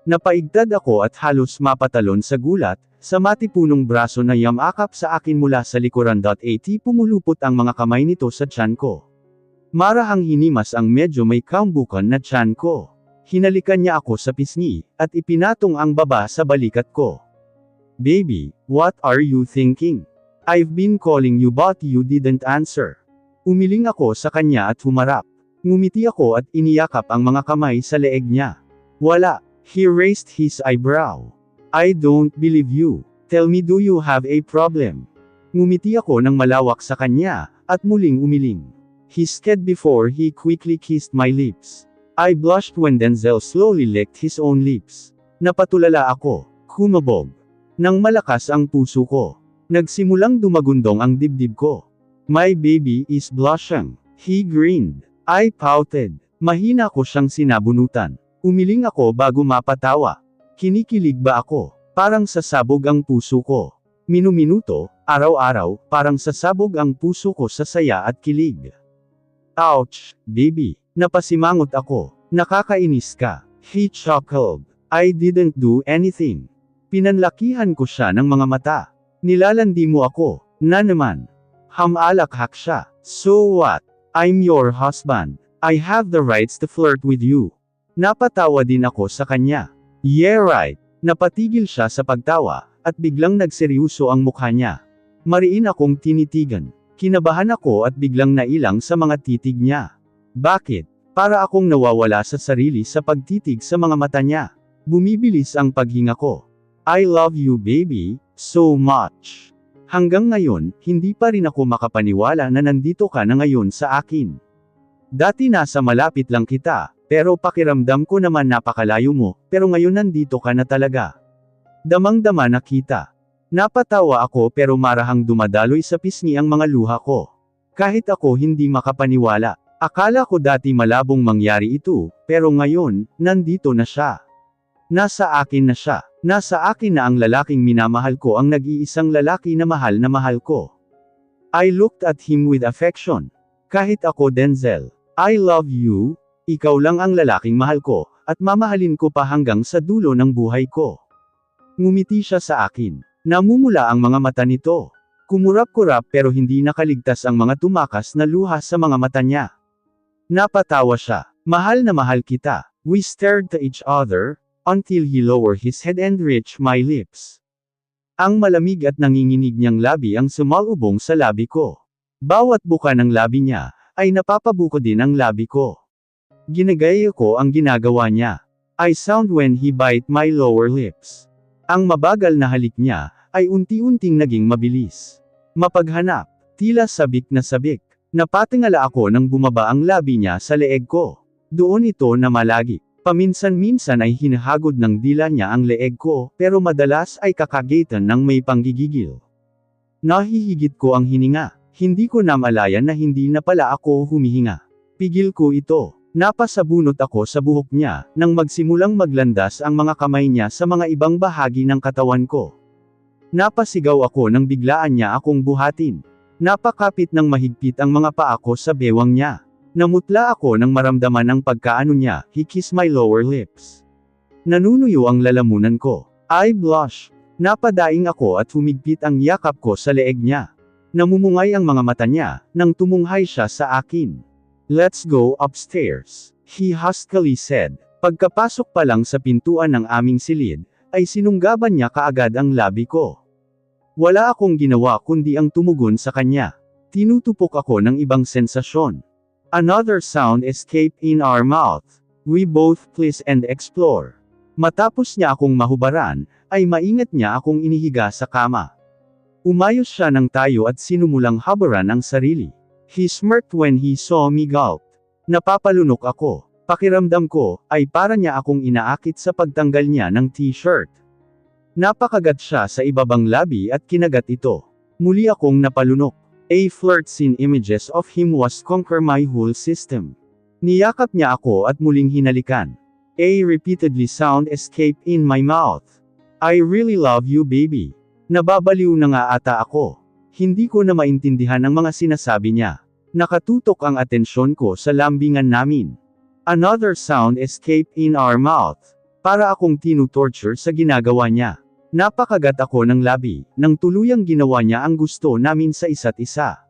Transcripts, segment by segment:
Napaigtad ako at halos mapatalon sa gulat, sa matipunong braso na yamakap sa akin mula sa likuran. At pumulupot ang mga kamay nito sa tiyan ko. Marahang hinimas ang medyo may kambukan na tiyan ko. Hinalikan niya ako sa pisngi, at ipinatong ang baba sa balikat ko. Baby, what are you thinking? I've been calling you but you didn't answer. Umiling ako sa kanya at humarap. Ngumiti ako at iniyakap ang mga kamay sa leeg niya. Wala. He raised his eyebrow. I don't believe you. Tell me, do you have a problem? Ngumiti ako ng malawak sa kanya, at muling umiling. He sked before he quickly kissed my lips. I blushed when Denzel slowly licked his own lips. Napatulala ako. Kumabog. Nang malakas ang puso ko. Nagsimulang dumagundong ang dibdib ko. My baby is blushing. He grinned. I pouted. Mahina ko siyang sinabunutan. Umiling ako bago mapatawa. Kinikilig ba ako? Parang sasabog ang puso ko. Minuminuto, araw-araw, parang sasabog ang puso ko sa saya at kilig. Ouch, baby. Napasimangot ako. Nakakainis ka. He chuckled. I didn't do anything. Pinanlakihan ko siya ng mga mata. Nilalandi mo ako, na naman. Hamalakhak siya. So what? I'm your husband. I have the rights to flirt with you. Napatawa din ako sa kanya. Yeah right. Napatigil siya sa pagtawa, at biglang nagseryoso ang mukha niya. Mariin akong tinitigan. Kinabahan ako at biglang nailang sa mga titig niya. Bakit? Para akong nawawala sa sarili sa pagtitig sa mga mata niya. Bumibilis ang paghinga ko. I love you baby, so much. Hanggang ngayon, hindi pa rin ako makapaniwala na nandito ka na ngayon sa akin. Dati nasa malapit lang kita, pero pakiramdam ko naman napakalayo mo, pero ngayon nandito ka na talaga. Damang-dama na kita. Napatawa ako pero marahang dumadaloy sa pisngi ang mga luha ko. Kahit ako hindi makapaniwala. Akala ko dati malabong mangyari ito, pero ngayon, nandito na siya. Nasa akin na siya. Nasa akin na ang lalaking minamahal ko, ang nag-iisang lalaki na mahal ko. I looked at him with affection. Kahit ako Denzel. I love you. Ikaw lang ang lalaking mahal ko, at mamahalin ko pa hanggang sa dulo ng buhay ko. Ngumiti siya sa akin. Namumula ang mga mata nito. Kumurap-kurap pero hindi nakaligtas ang mga tumakas na luha sa mga mata niya. Napatawa siya. Mahal na mahal kita. We stared to each other, until he lowered his head and reached my lips. Ang malamig at nanginginig niyang labi ang sumalubong sa labi ko. Bawat buka ng labi niya, ay napapabuko din ang labi ko. Ginagaya ko ang ginagawa niya. I sound when he bite my lower lips. Ang mabagal na halik niya, ay unti-unting naging mabilis. Mapaghanap, tila sabik na sabik. Napatingala ako nang bumaba ang labi niya sa leeg ko. Doon ito na malagi. Paminsan-minsan ay hinahagod ng dila niya ang leeg ko, pero madalas ay kakagitan ng may panggigigil. Nahihigit ko ang hininga. Hindi ko namalayan na hindi na pala ako humihinga. Pigil ko ito. Napasabunot ako sa buhok niya, nang magsimulang maglandas ang mga kamay niya sa mga ibang bahagi ng katawan ko. Napasigaw ako nang biglaan niya akong buhatin. Napakapit ng mahigpit ang mga paa ko sa bewang niya. Namutla ako nang maramdaman ang pagkaano niya. He kissed my lower lips. Nanunuyo ang lalamunan ko. I blushed. Napadaing ako at humigpit ang yakap ko sa leeg niya. Namumungay ang mga mata niya, nang tumunghay siya sa akin. Let's go upstairs, he huskily said. Pagkapasok pa lang sa pintuan ng aming silid, ay sinunggaban niya kaagad ang labi ko. Wala akong ginawa kundi ang tumugon sa kanya. Tinutupok ako ng ibang sensasyon. Another sound escaped in our mouth. We both pleased and explore. Matapos niya akong mahubaran, ay maingat niya akong inihiga sa kama. Umayos siya ng tayo at sinumulang habaran ang sarili. He smirked when he saw me gulp. Napapalunok ako. Pakiramdam ko, ay para niya akong inaakit sa pagtanggal niya ng t-shirt. Napakagat siya sa ibabang labi at kinagat ito. Muli akong napalunok. A flirt scene images of him was conquer my whole system. Niyakap niya ako at muling hinalikan. A repeatedly sound escaped in my mouth. I really love you baby. Nababaliw na nga ata ako. Hindi ko na maintindihan ang mga sinasabi niya. Nakatutok ang atensyon ko sa lambingan namin. Another sound escaped in our mouth. Para akong tinutorture sa ginagawa niya. Napakagat ako ng labi, nang tuluyang ginawa niya ang gusto namin sa isa't isa.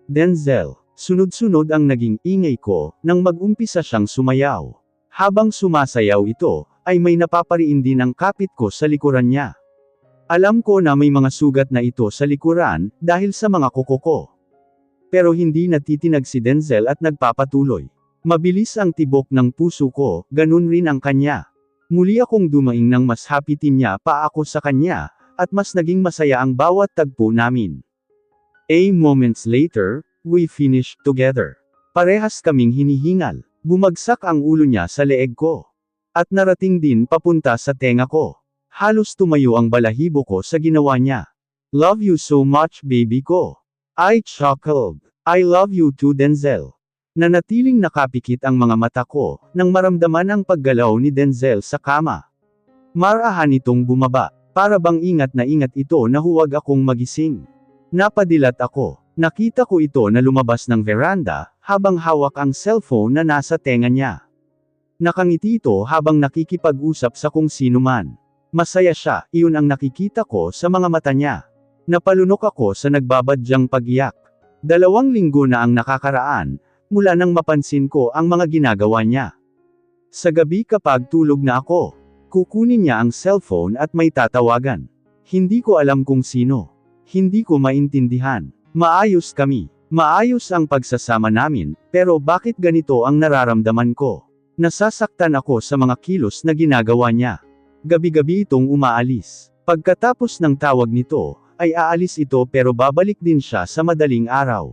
Denzel, sunod-sunod ang naging ingay ko, nang mag-umpisa siyang sumayaw. Habang sumasayaw ito, ay may napapariin din ang kapit ko sa likuran niya. Alam ko na may mga sugat na ito sa likuran, dahil sa mga kuko ko. Pero hindi natitinag si Denzel at nagpapatuloy. Mabilis ang tibok ng puso ko, ganun rin ang kanya. Muli akong dumaing nang mas hapitin niya pa ako sa kanya, at mas naging masaya ang bawat tagpo namin. Moments later, we finished together. Parehas kaming hinihingal. Bumagsak ang ulo niya sa leeg ko. At narating din papunta sa tenga ko. Halos tumayo ang balahibo ko sa ginawa niya. Love you so much baby ko. I chuckled. I love you too Denzel. Nanatiling nakapikit ang mga mata ko, nang maramdaman ang paggalaw ni Denzel sa kama. Marahan itong bumaba, para bang ingat na ingat ito na huwag akong magising. Napadilat ako, nakita ko ito na lumabas ng veranda, habang hawak ang cellphone na nasa tenga niya. Nakangiti ito habang nakikipag-usap sa kung sino man. Masaya siya, iyon ang nakikita ko sa mga mata niya. Napalunok ako sa nagbabadyang pag-iyak. 2 linggo na ang nakakaraan, mula nang mapansin ko ang mga ginagawa niya. Sa gabi kapag tulog na ako, kukunin niya ang cellphone at may tatawagan. Hindi ko alam kung sino. Hindi ko maintindihan. Maayos kami. Maayos ang pagsasama namin, pero bakit ganito ang nararamdaman ko? Nasasaktan ako sa mga kilos na ginagawa niya. Gabi-gabi itong umaalis. Pagkatapos ng tawag nito, ay aalis ito pero babalik din siya sa madaling araw.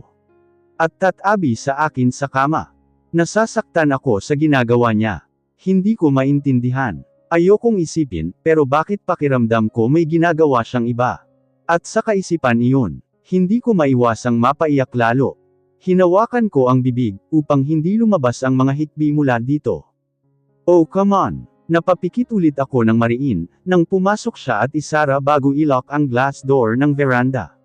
At tatabi sa akin sa kama. Nasasaktan ako sa ginagawa niya. Hindi ko maintindihan. Ayokong isipin, pero bakit pakiramdam ko may ginagawa siyang iba? At sa kaisipan iyon, hindi ko maiwasang mapaiyak lalo. Hinawakan ko ang bibig, upang hindi lumabas ang mga hikbi mula dito. Oh come on! Napapikit ulit ako ng mariin, nang pumasok siya at isara bago ilock ang glass door ng veranda.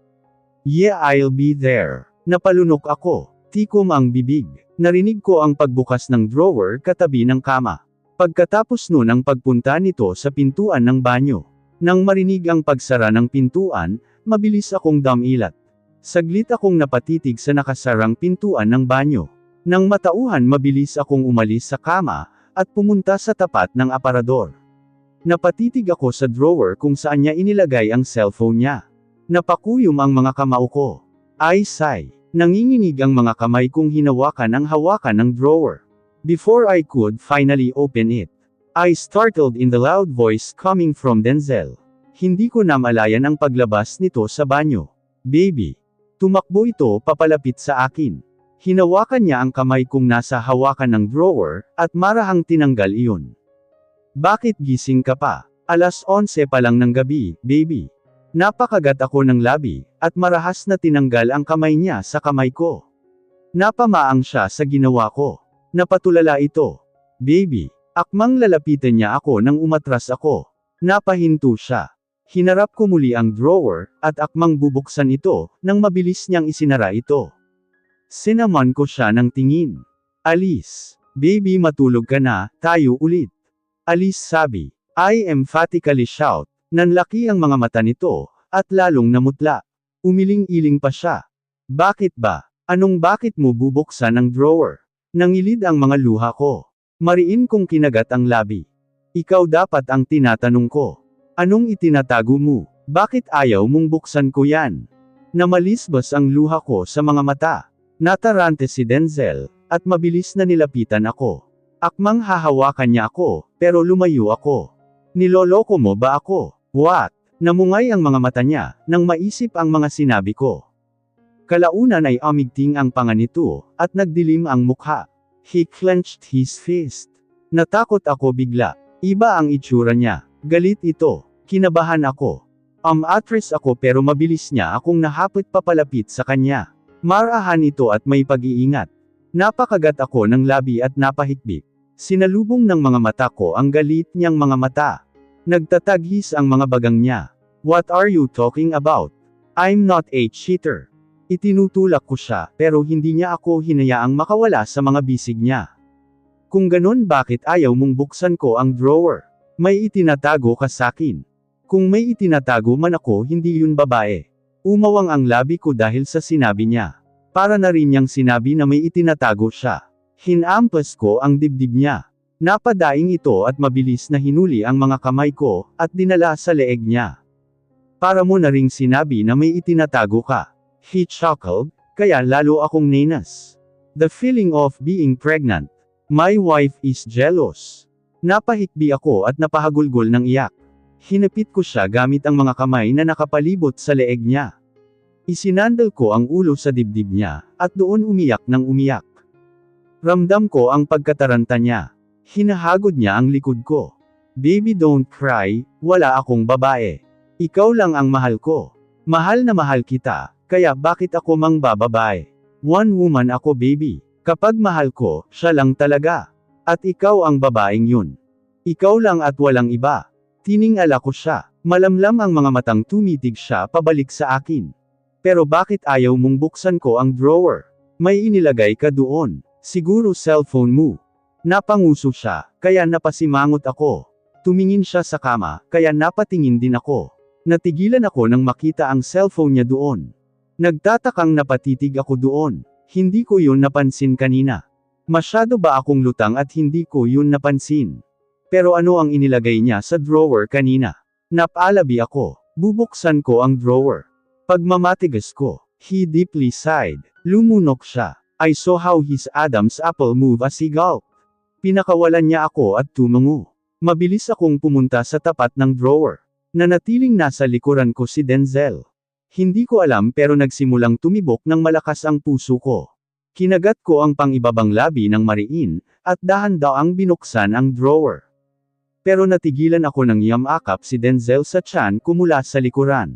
Yeah I'll be there. Napalunok ako. Tikom ang bibig. Narinig ko ang pagbukas ng drawer katabi ng kama. Pagkatapos nun ang pagpunta nito sa pintuan ng banyo. Nang marinig ang pagsara ng pintuan, mabilis akong damilat. Saglit akong napatitig sa nakasarang pintuan ng banyo. Nang matauhan mabilis akong umalis sa kama, at pumunta sa tapat ng aparador. Napatitig ako sa drawer kung saan niya inilagay ang cellphone niya. Napakuyom ang mga kamao ko. Ay sigh. Nanginginig ang mga kamay kong hinawakan ang hawakan ng drawer. Before I could finally open it, I startled in the loud voice coming from Denzel. Hindi ko na malayan ang paglabas nito sa banyo. Baby. Tumakbo ito papalapit sa akin. Hinawakan niya ang kamay kong nasa hawakan ng drawer, at marahang tinanggal iyon. Bakit gising ka pa? 11:00 pa lang ng gabi, baby. Napakagat ako ng labi, at marahas na tinanggal ang kamay niya sa kamay ko. Napamaang siya sa ginawa ko. Napatulala ito. Baby. Akmang lalapitan niya ako nang umatras ako. Napahinto siya. Hinarap ko muli ang drawer, at akmang bubuksan ito, nang mabilis niyang isinara ito. Sinaman ko siya ng tingin. Alis. Baby matulog ka na, tayo ulit. Alis sabi. I emphatically shout. Nanlaki ang mga mata nito, at lalong namutla. Umiling-iling pa siya. Bakit ba? Anong bakit mo bubuksan ang drawer? Nangilid ang mga luha ko. Mariin kong kinagat ang labi. Ikaw dapat ang tinatanong ko. Anong itinatago mo? Bakit ayaw mong buksan ko yan? Namalisbas ang luha ko sa mga mata. Natarante si Denzel, at mabilis na nilapitan ako. Akmang hahawakan niya ako, pero lumayo ako. Niloloko mo ba ako? What? Namungay ang mga mata niya, nang maisip ang mga sinabi ko. Kalaunan ay umigting ang panga nito, at nagdilim ang mukha. He clenched his fist. Natakot ako bigla. Iba ang itsura niya. Galit ito. Kinabahan ako. Atras ako pero mabilis niya akong nahapot papalapit sa kanya. Marahan ito at may pag-iingat. Napakagat ako ng labi at napahikbit. Sinalubong ng mga mata ko ang galit niyang mga mata. Nagtataghis ang mga bagang niya. What are you talking about? I'm not a cheater. Itinutulak ko siya, pero hindi niya ako hinayaang makawala sa mga bisig niya. Kung ganon bakit ayaw mong buksan ko ang drawer? May itinatago ka sakin. Kung may itinatago man ako hindi yun babae. Umawang ang labi ko dahil sa sinabi niya. Para na rin niyang sinabi na may itinatago siya. Hinampas ko ang dibdib niya. Napadaing ito at mabilis na hinuli ang mga kamay ko, at dinala sa leeg niya. Para mo na ring sinabi na may itinatago ka. He chuckled, kaya lalo akong nenas. The feeling of being pregnant. My wife is jealous. Napahikbi ako at napahagulgol ng iyak. Hinapit ko siya gamit ang mga kamay na nakapalibot sa leeg niya. Isinandal ko ang ulo sa dibdib niya, at doon umiyak ng umiyak. Ramdam ko ang pagkataranta niya. Hinahagod niya ang likod ko. Baby don't cry, wala akong babae. Ikaw lang ang mahal ko. Mahal na mahal kita, kaya bakit ako mang bababae? One woman ako baby. Kapag mahal ko, siya lang talaga. At ikaw ang babaeng yun. Ikaw lang at walang iba. Tiningala ko siya. Malamlam ang mga matang tumitig siya pabalik sa akin. Pero bakit ayaw mong buksan ko ang drawer? May inilagay ka doon. Siguro cellphone mo. Napanguso siya, kaya napasimangot ako. Tumingin siya sa kama, kaya napatingin din ako. Natigilan ako nang makita ang cellphone niya doon. Nagtatakang napatitig ako doon. Hindi ko yun napansin kanina. Masyado ba akong lutang at hindi ko yun napansin? Pero ano ang inilagay niya sa drawer kanina? Napalabi ako. Bubuksan ko ang drawer. Pagmamatigas ko, he deeply sighed. Lumunok siya. I saw how his Adam's apple move as he gulped. Pinakawalan niya ako at tumungo. Mabilis akong pumunta sa tapat ng drawer. Nanatiling nasa likuran ko si Denzel. Hindi ko alam pero nagsimulang tumibok ng malakas ang puso ko. Kinagat ko ang pangibabang labi ng mariin, at dahan-daang binuksan ang drawer. Pero natigilan ako ng yamakap si Denzel sa tiyan ko mula sa likuran.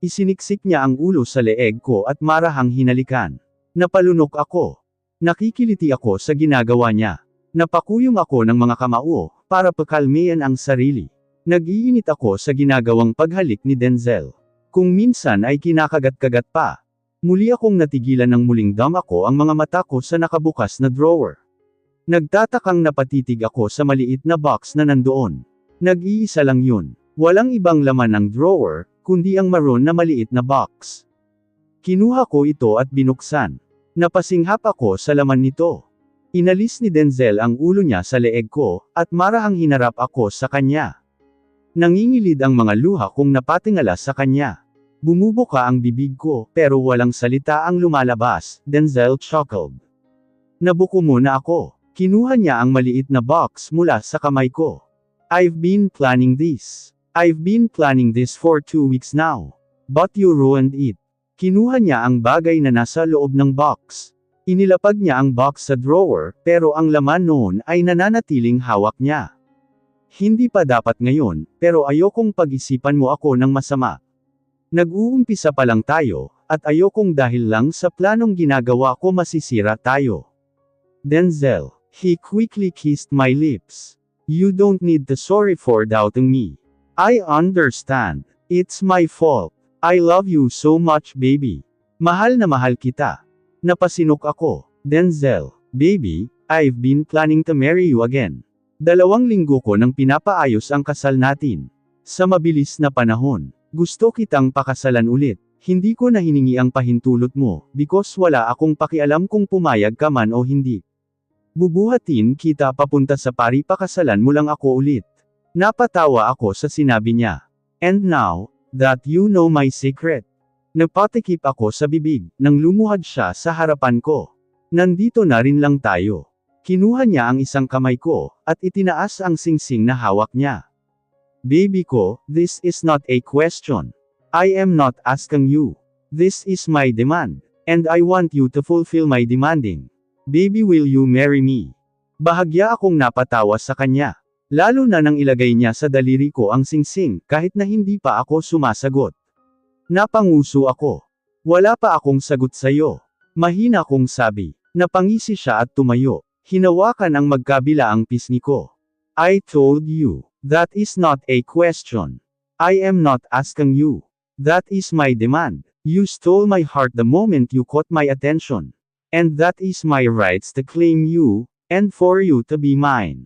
Isiniksik niya ang ulo sa leeg ko at marahang hinalikan. Napalunok ako. Nakikiliti ako sa ginagawa niya. Napakuyong ako ng mga kamao, para pakalmihan ang sarili. Nag-iinit ako sa ginagawang paghalik ni Denzel. Kung minsan ay kinakagat-kagat pa. Muli akong natigilan ng muling dam ako ang mga mata ko sa nakabukas na drawer. Nagtatakang napatitig ako sa maliit na box na nandoon. Nag-iisa lang yun. Walang ibang laman ng drawer, kundi ang maroon na maliit na box. Kinuha ko ito at binuksan. Napasinghap ako sa laman nito. Inalis ni Denzel ang ulo niya sa leeg ko, at marahang hinarap ako sa kanya. Nangingilid ang mga luha kong napatingala sa kanya. Bumubuka ang bibig ko, pero walang salita ang lumalabas. Denzel chuckled. Nabuko muna ako. Kinuha niya ang maliit na box mula sa kamay ko. I've been planning this. I've been planning this for 2 weeks now. But you ruined it. Kinuha niya ang bagay na nasa loob ng box. Inilapag niya ang box sa drawer, pero ang laman noon ay nananatiling hawak niya. Hindi pa dapat ngayon, pero ayokong pag-isipan mo ako ng masama. Nag-uumpisa pa lang tayo, at ayokong dahil lang sa planong ginagawa ko masisira tayo. Denzel. He quickly kissed my lips. You don't need to sorry for doubting me. I understand. It's my fault. I love you so much baby. Mahal na mahal kita. Napasinok ako. Denzel, baby, I've been planning to marry you again. 2 linggo ko nang pinapaayos ang kasal natin. Sa mabilis na panahon, gusto kitang pakasalan ulit. Hindi ko na hiningi ang pahintulot mo, because wala akong pakialam kung pumayag ka man o hindi. Bubuhatin kita papunta sa pari pakasalan mo lang ako ulit. Napatawa ako sa sinabi niya. And now, that you know my secret. Nagpatikip ako sa bibig, nang lumuhad siya sa harapan ko. Nandito na rin lang tayo. Kinuha niya ang isang kamay ko, at itinaas ang singsing na hawak niya. Baby ko, this is not a question. I am not asking you. This is my demand. And I want you to fulfill my demanding. Baby, will you marry me? Bahagya akong napatawa sa kanya. Lalo na nang ilagay niya sa daliri ko ang singsing, kahit na hindi pa ako sumasagot. Napanguso ako. Wala pa akong sagot sa'yo. Mahina kong sabi. Napangisi siya at tumayo. Hinawakan ang magkabila ang pisngi ko. I told you. That is not a question. I am not asking you. That is my demand. You stole my heart the moment you caught my attention. And that is my rights to claim you, and for you to be mine.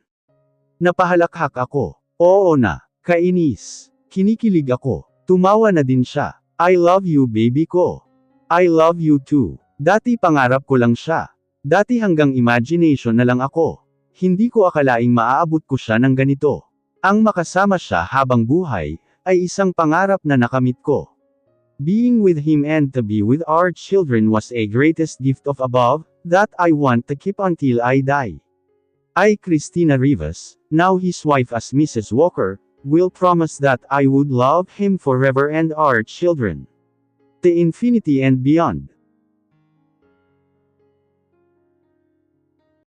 Napahalakhak ako. Oo na. Kainis. Kinikilig ako. Tumawa na din siya. I love you baby ko. I love you too. Dati pangarap ko lang siya. Dati hanggang imagination na lang ako. Hindi ko akalaing maaabot ko siya ng ganito. Ang makasama siya habang buhay, ay isang pangarap na nakamit ko. Being with him and to be with our children was a greatest gift of above, that I want to keep until I die. I, Cristina Rivas, now his wife as Mrs. Walker, will promise that I would love him forever and our children. To infinity and beyond.